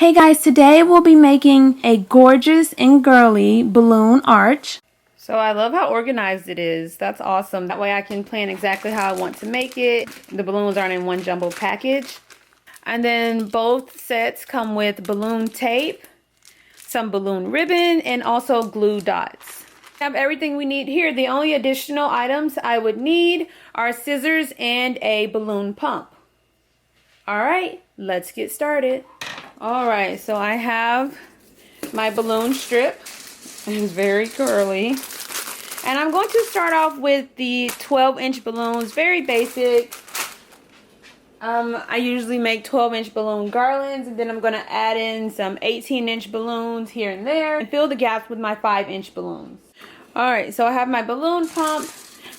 Hey guys, today we'll be making a gorgeous and girly balloon arch. So I love how organized it is. That's awesome. That way I can plan exactly how I want to make it. The balloons aren't in one jumbo package. And then both sets come with balloon tape, some balloon ribbon, and also glue dots. We have everything we need here. The only additional items I would need are scissors and a balloon pump. All right, let's get started. All right, so I have my balloon strip. It's very curly. And I'm going to start off with the 12-inch balloons, very basic. I usually make 12-inch balloon garlands, and then I'm going to add in some 18-inch balloons here and there and fill the gaps with my 5-inch balloons. All right, so I have my balloon pump,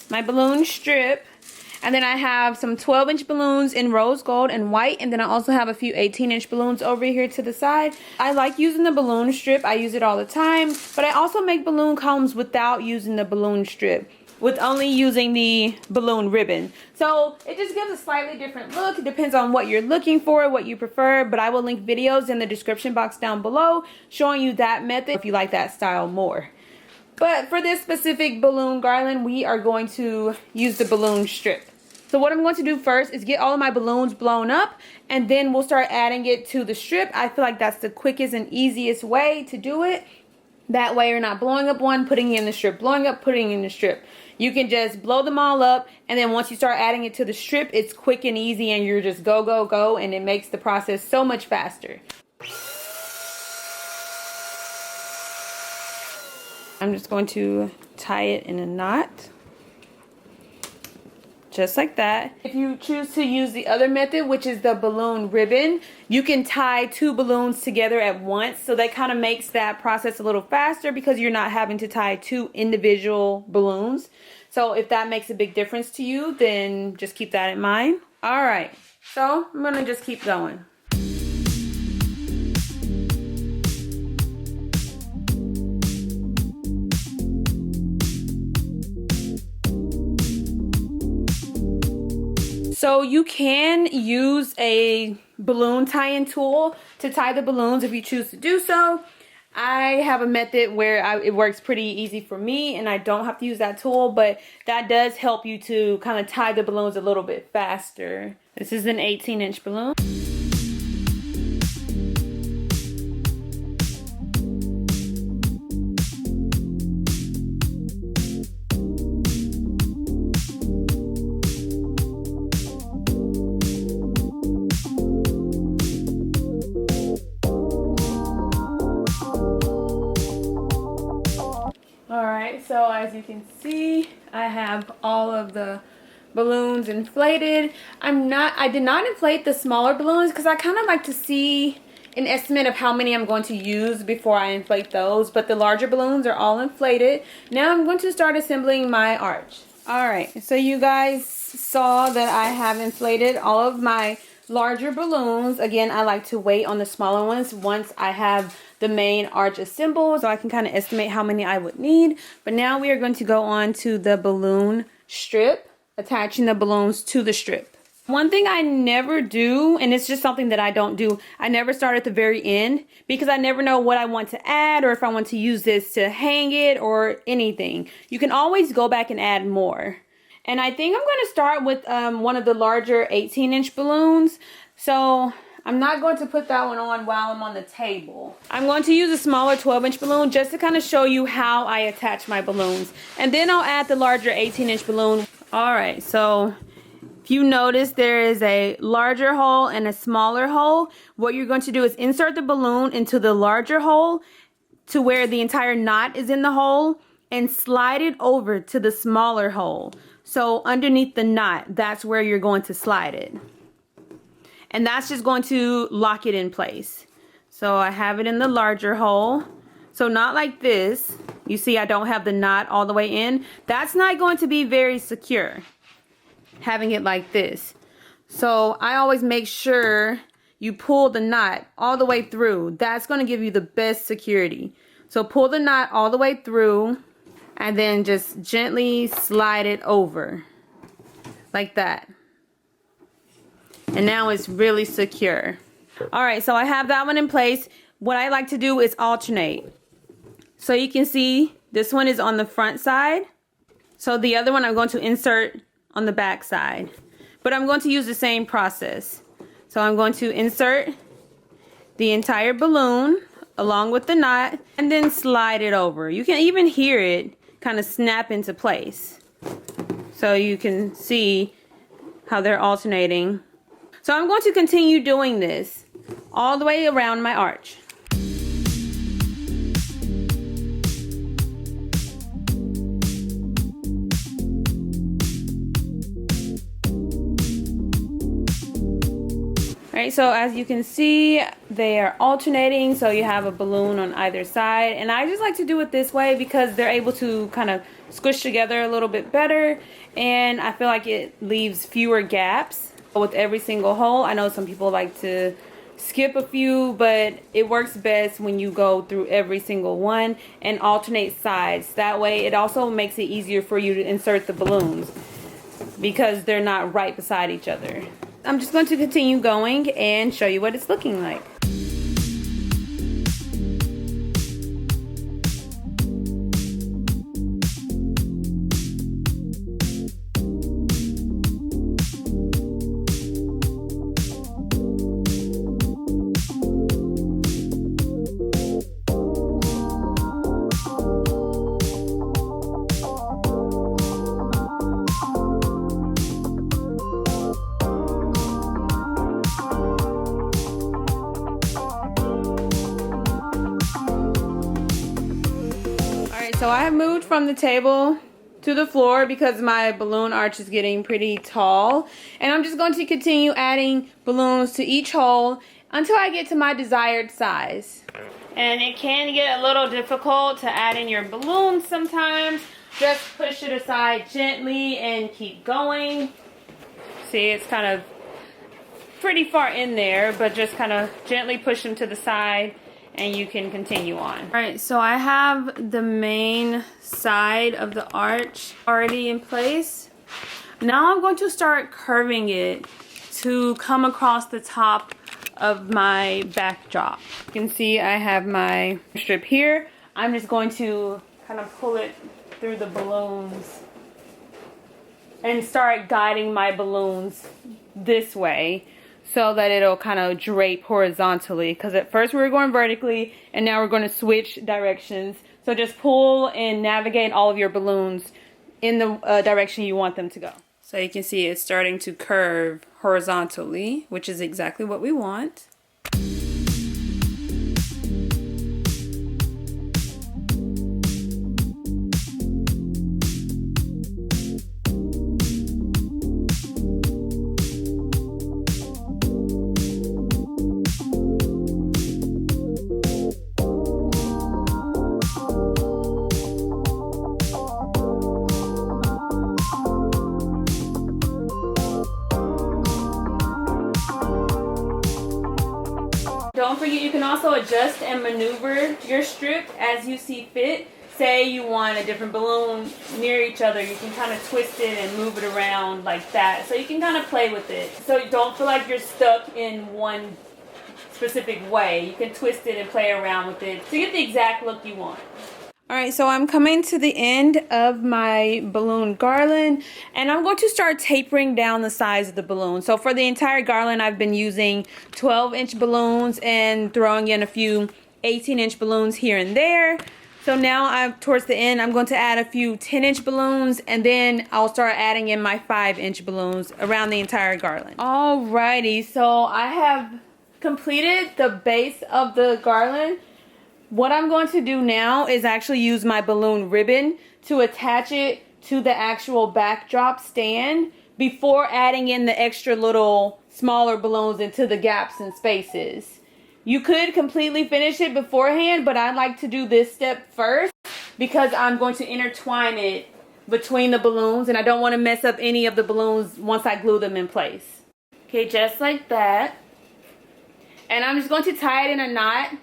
my balloon strip, and then I have some 12-inch balloons in rose gold and white, and then I also have a few 18-inch balloons over here to the side. I like using the balloon strip. I use it all the time, but I also make balloon columns without using the balloon strip, with only using the balloon ribbon. So it just gives a slightly different look. It depends on what you're looking for, what you prefer, but I will link videos in the description box down below showing you that method if you like that style more. But for this specific balloon garland, we are going to use the balloon strip. So what I'm going to do first is get all of my balloons blown up, and then we'll start adding it to the strip. I feel like that's the quickest and easiest way to do it. That way you're not blowing up one, putting it in the strip, blowing up, putting it in the strip. You can just blow them all up, and then once you start adding it to the strip, it's quick and easy, and you're just go, go, go, and it makes the process so much faster. I'm just going to tie it in a knot. Just like that. If you choose to use the other method, which is the balloon ribbon, you can tie two balloons together at once. So that kind of makes that process a little faster because you're not having to tie two individual balloons. So if that makes a big difference to you, then just keep that in mind. All right, so I'm gonna just keep going. So you can use a balloon tie-in tool to tie the balloons if you choose to do so. I have a method where it works pretty easy for me and I don't have to use that tool, but that does help you to kind of tie the balloons a little bit faster. This is an 18-inch balloon. Alright, so as you can see, I have all of the balloons inflated. I did not inflate the smaller balloons because I kind of like to see an estimate of how many I'm going to use before I inflate those, but the larger balloons are all inflated. Now I'm going to start assembling my arch. Alright, so you guys saw that I have inflated all of my larger balloons. Again, I like to wait on the smaller ones once I have the main arch assembled, so I can kind of estimate how many I would need. But now we are going to go on to the balloon strip, attaching the balloons to the strip. One thing I never do, and it's just something that I don't do, I never start at the very end because I never know what I want to add or if I want to use this to hang it or anything. You can always go back and add more. And I think I'm going to start with one of the larger 18-inch balloons. So I'm not going to put that one on while I'm on the table. I'm going to use a smaller 12-inch balloon just to kind of show you how I attach my balloons. And then I'll add the larger 18-inch balloon. All right, so if you notice, there is a larger hole and a smaller hole. What you're going to do is insert the balloon into the larger hole to where the entire knot is in the hole and slide it over to the smaller hole. So underneath the knot, that's where you're going to slide it. And that's just going to lock it in place. So I have it in the larger hole. So not like this. You see I don't have the knot all the way in. That's not going to be very secure, having it like this. So I always make sure you pull the knot all the way through. That's going to give you the best security. So pull the knot all the way through and then just gently slide it over like that. And now it's really secure. All right, so I have that one in place. What I like to do is alternate. So you can see this one is on the front side. So the other one I'm going to insert on the back side. But I'm going to use the same process. So I'm going to insert the entire balloon along with the knot and then slide it over. You can even hear it kind of snap into place. So you can see how they're alternating. So I'm going to continue doing this all the way around my arch. Right, so as you can see, they are alternating, so you have a balloon on either side. And I just like to do it this way because they're able to kind of squish together a little bit better, and I feel like it leaves fewer gaps with every single hole. I know some people like to skip a few, but it works best when you go through every single one and alternate sides. That way it also makes it easier for you to insert the balloons because they're not right beside each other. I'm just going to continue going and show you what it's looking like. So I have moved from the table to the floor because my balloon arch is getting pretty tall. And I'm just going to continue adding balloons to each hole until I get to my desired size. And it can get a little difficult to add in your balloons sometimes. Just push it aside gently and keep going. See, it's kind of pretty far in there, but just kind of gently push them to the side and you can continue on. All right, so I have the main side of the arch already in place. Now I'm going to start curving it to come across the top of my backdrop. You can see I have my strip here. I'm just going to kind of pull it through the balloons and start guiding my balloons this way, so that it'll kind of drape horizontally, because at first we were going vertically and now we're going to switch directions. So just pull and navigate all of your balloons in the direction you want them to go. So you can see it's starting to curve horizontally, which is exactly what we want. Don't forget, you can also adjust and maneuver your strip as you see fit. Say you want a different balloon near each other, you can kind of twist it and move it around like that. So you can kind of play with it. So you don't feel like you're stuck in one specific way. You can twist it and play around with it to get the exact look you want. Alright, so I'm coming to the end of my balloon garland, and I'm going to start tapering down the size of the balloon. So for the entire garland, I've been using 12-inch balloons and throwing in a few 18-inch balloons here and there. So now towards the end, I'm going to add a few 10-inch balloons, and then I'll start adding in my 5-inch balloons around the entire garland. Alrighty, so I have completed the base of the garland. What I'm going to do now is actually use my balloon ribbon to attach it to the actual backdrop stand before adding in the extra little smaller balloons into the gaps and spaces. You could completely finish it beforehand, but I like to do this step first because I'm going to intertwine it between the balloons and I don't want to mess up any of the balloons once I glue them in place. Okay, just like that. And I'm just going to tie it in a knot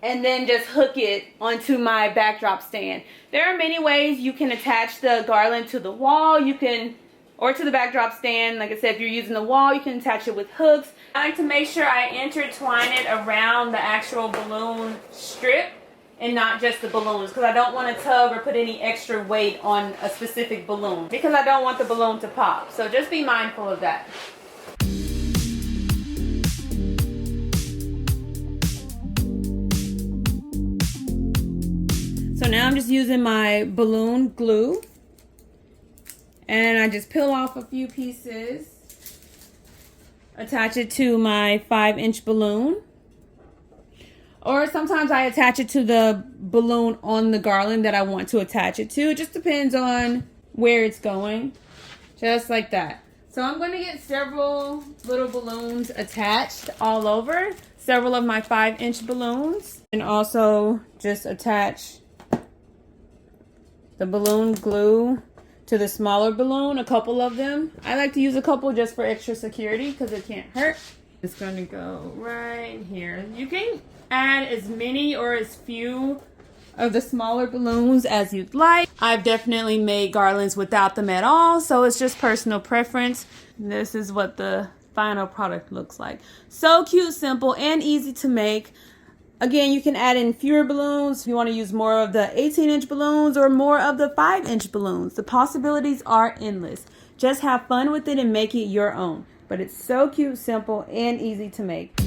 and then just hook it onto my backdrop stand. There are many ways you can attach the garland to the wall. You can or to the backdrop stand. Like I said, if you're using the wall, you can attach it with hooks. I like to make sure I intertwine it around the actual balloon strip and not just the balloons, because I don't want to tug or put any extra weight on a specific balloon, because I don't want the balloon to pop. So just be mindful of that. So now I'm just using my balloon glue, and I just peel off a few pieces, attach it to my 5-inch balloon, or sometimes I attach it to the balloon on the garland that I want to attach it to. It just depends on where it's going, just like that. So I'm going to get several little balloons attached all over, several of my 5-inch balloons, and also just attach the balloon glue to the smaller balloon, a couple of them. I like to use a couple just for extra security because it can't hurt. It's going to go right here. You can add as many or as few of the smaller balloons as you'd like. I've definitely made garlands without them at all, so it's just personal preference. This is what the final product looks like. So cute, simple, and easy to make. Again, you can add in fewer balloons if you want to use more of the 18-inch balloons or more of the 5-inch balloons. The possibilities are endless. Just have fun with it and make it your own. But it's so cute, simple, and easy to make.